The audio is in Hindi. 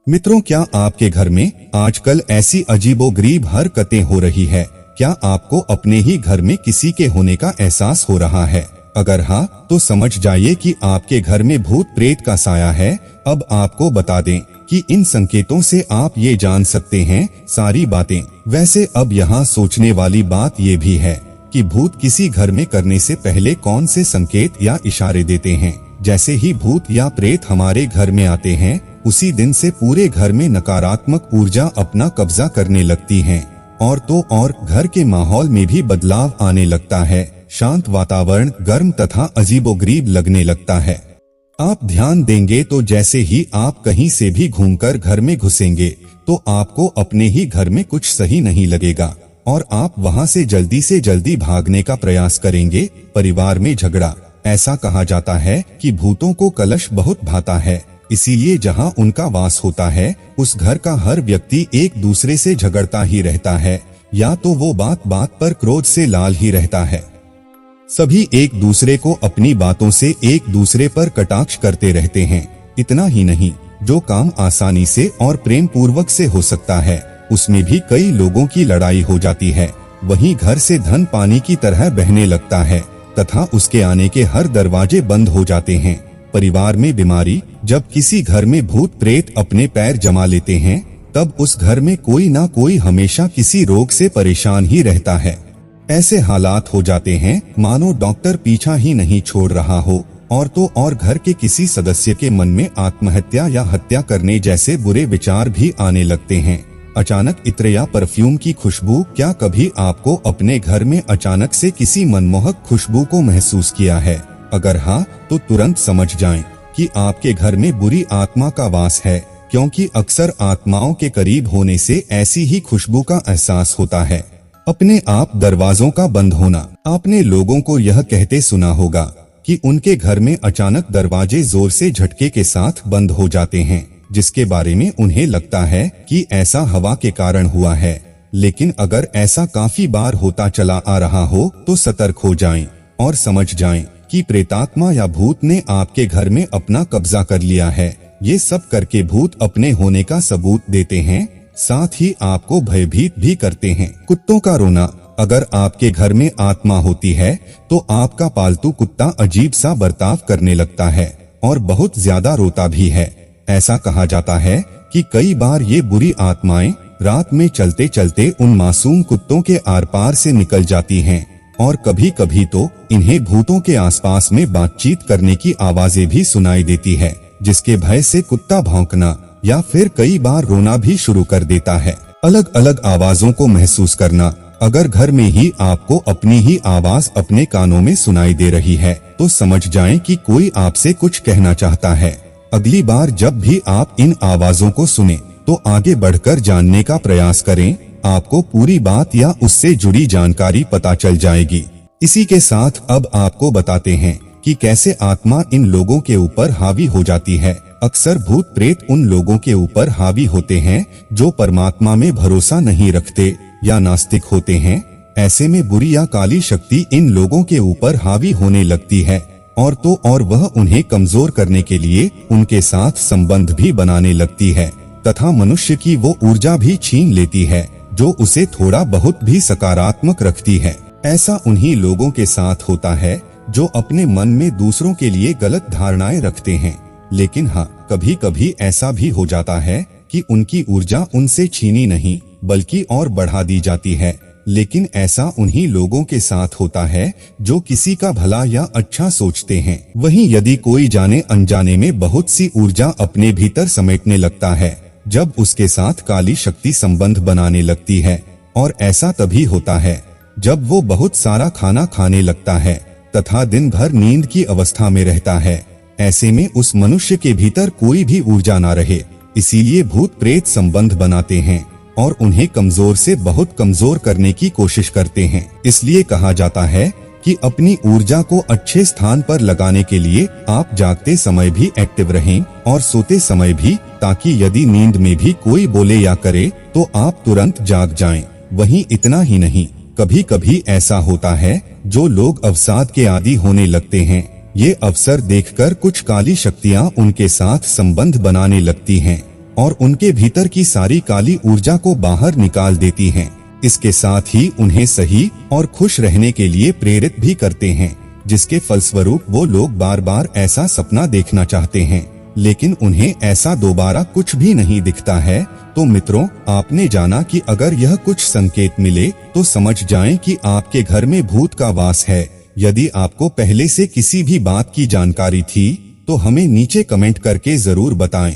मित्रों, क्या आपके घर में आजकल ऐसी अजीबोगरीब हरकतें हो रही है? क्या आपको अपने ही घर में किसी के होने का एहसास हो रहा है? अगर हाँ, तो समझ जाइए कि आपके घर में भूत प्रेत का साया है। अब आपको बता दें कि इन संकेतों से आप ये जान सकते हैं सारी बातें। वैसे अब यहाँ सोचने वाली बात ये भी है कि भूत किसी घर में करने से पहले कौन से संकेत या इशारे देते हैं। जैसे ही भूत या प्रेत हमारे घर में आते हैं, उसी दिन से पूरे घर में नकारात्मक ऊर्जा अपना कब्जा करने लगती है और तो और घर के माहौल में भी बदलाव आने लगता है। शांत वातावरण गर्म तथा अजीबोगरीब लगने लगता है। आप ध्यान देंगे तो जैसे ही आप कहीं से भी घूमकर घर में घुसेंगे तो आपको अपने ही घर में कुछ सही नहीं लगेगा और आप वहां से जल्दी भागने का प्रयास करेंगे। परिवार में झगड़ा। ऐसा कहा जाता है कि भूतों को कलश बहुत भाता है, इसीलिए जहां उनका वास होता है उस घर का हर व्यक्ति एक दूसरे से झगड़ता ही रहता है, या तो वो बात बात पर क्रोध से लाल ही रहता है। सभी एक दूसरे को अपनी बातों से एक दूसरे पर कटाक्ष करते रहते हैं। इतना ही नहीं, जो काम आसानी से और प्रेम पूर्वक से हो सकता है उसमें भी कई लोगों की लड़ाई हो जाती है। वहीं घर से धन पानी की तरह बहने लगता है तथा उसके आने के हर दरवाजे बंद हो जाते हैं। परिवार में बीमारी। जब किसी घर में भूत प्रेत अपने पैर जमा लेते हैं तब उस घर में कोई ना कोई हमेशा किसी रोग से परेशान ही रहता है। ऐसे हालात हो जाते हैं मानो डॉक्टर पीछा ही नहीं छोड़ रहा हो और तो और घर के किसी सदस्य के मन में आत्महत्या या हत्या करने जैसे बुरे विचार भी आने लगते हैं। अचानक इत्र या परफ्यूम की खुशबू। क्या कभी आपको अपने घर में अचानक से किसी मनमोहक खुशबू को महसूस किया है? अगर हाँ, तो तुरंत समझ जाएं कि आपके घर में बुरी आत्मा का वास है, क्योंकि अक्सर आत्माओं के करीब होने से ऐसी ही खुशबू का एहसास होता है। अपने आप दरवाजों का बंद होना। आपने लोगों को यह कहते सुना होगा कि उनके घर में अचानक दरवाजे जोर से झटके के साथ बंद हो जाते हैं, जिसके बारे में उन्हें लगता है कि ऐसा हवा के कारण हुआ है। लेकिन अगर ऐसा काफी बार होता चला आ रहा हो तो सतर्क हो जाएं और समझ जाएं कि प्रेतात्मा या भूत ने आपके घर में अपना कब्जा कर लिया है। ये सब करके भूत अपने होने का सबूत देते हैं, साथ ही आपको भयभीत भी करते हैं। कुत्तों का रोना। अगर आपके घर में आत्मा होती है तो आपका पालतू कुत्ता अजीब सा बर्ताव करने लगता है और बहुत ज्यादा रोता भी है। ऐसा कहा जाता है कि कई बार ये बुरी आत्माएं रात में चलते चलते उन मासूम कुत्तों के आर पार से निकल जाती हैं और कभी कभी तो इन्हें भूतों के आसपास में बातचीत करने की आवाजें भी सुनाई देती है, जिसके भय से कुत्ता भौंकना या फिर कई बार रोना भी शुरू कर देता है। अलग अलग आवाजों को महसूस करना। अगर घर में ही आपको अपनी ही आवाज अपने कानों में सुनाई दे रही है तो समझ जाएं कि कोई आपसे कुछ कहना चाहता है। अगली बार जब भी आप इन आवाजों को सुने तो आगे बढ़कर जानने का प्रयास करें। आपको पूरी बात या उससे जुड़ी जानकारी पता चल जाएगी। इसी के साथ अब आपको बताते हैं कि कैसे आत्मा इन लोगों के ऊपर हावी हो जाती है। अक्सर भूत प्रेत उन लोगों के ऊपर हावी होते हैं जो परमात्मा में भरोसा नहीं रखते या नास्तिक होते हैं। ऐसे में बुरी या काली शक्ति इन लोगों के ऊपर हावी होने लगती है और तो और वह उन्हें कमजोर करने के लिए उनके साथ संबंध भी बनाने लगती है तथा मनुष्य की वो ऊर्जा भी छीन लेती है जो उसे थोड़ा बहुत भी सकारात्मक रखती है। ऐसा उन्हीं लोगों के साथ होता है जो अपने मन में दूसरों के लिए गलत धारणाएं रखते हैं। लेकिन हाँ, कभी कभी ऐसा भी हो जाता है कि उनकी ऊर्जा उनसे छीनी नहीं बल्कि और बढ़ा दी जाती है। लेकिन ऐसा उन्हीं लोगों के साथ होता है जो किसी का भला या अच्छा सोचते हैं। वहीं यदि कोई जाने अनजाने में बहुत सी ऊर्जा अपने भीतर समेटने लगता है जब उसके साथ काली शक्ति संबंध बनाने लगती है, और ऐसा तभी होता है जब वो बहुत सारा खाना खाने लगता है तथा दिन भर नींद की अवस्था में रहता है। ऐसे में उस मनुष्य के भीतर कोई भी ऊर्जा ना रहे, इसीलिए भूत प्रेत संबंध बनाते हैं और उन्हें कमजोर से बहुत कमजोर करने की कोशिश करते हैं। इसलिए कहा जाता है कि अपनी ऊर्जा को अच्छे स्थान पर लगाने के लिए आप जागते समय भी एक्टिव रहें और सोते समय भी, ताकि यदि नींद में भी कोई बोले या करे तो आप तुरंत जाग जाएं। वहीं इतना ही नहीं, कभी कभी ऐसा होता है जो लोग अवसाद के आदी होने लगते हैं, ये अवसर देखकर कुछ काली शक्तियां उनके साथ संबंध बनाने लगती हैं और उनके भीतर की सारी काली ऊर्जा को बाहर निकाल देती हैं। इसके साथ ही उन्हें सही और खुश रहने के लिए प्रेरित भी करते हैं, जिसके फलस्वरूप वो लोग बार बार ऐसा सपना देखना चाहते हैं, लेकिन उन्हें ऐसा दोबारा कुछ भी नहीं दिखता है। तो मित्रों, आपने जाना कि अगर यह कुछ संकेत मिले तो समझ जाएं कि आपके घर में भूत का वास है। यदि आपको पहले से किसी भी बात की जानकारी थी तो हमें नीचे कमेंट करके जरूर बताएं।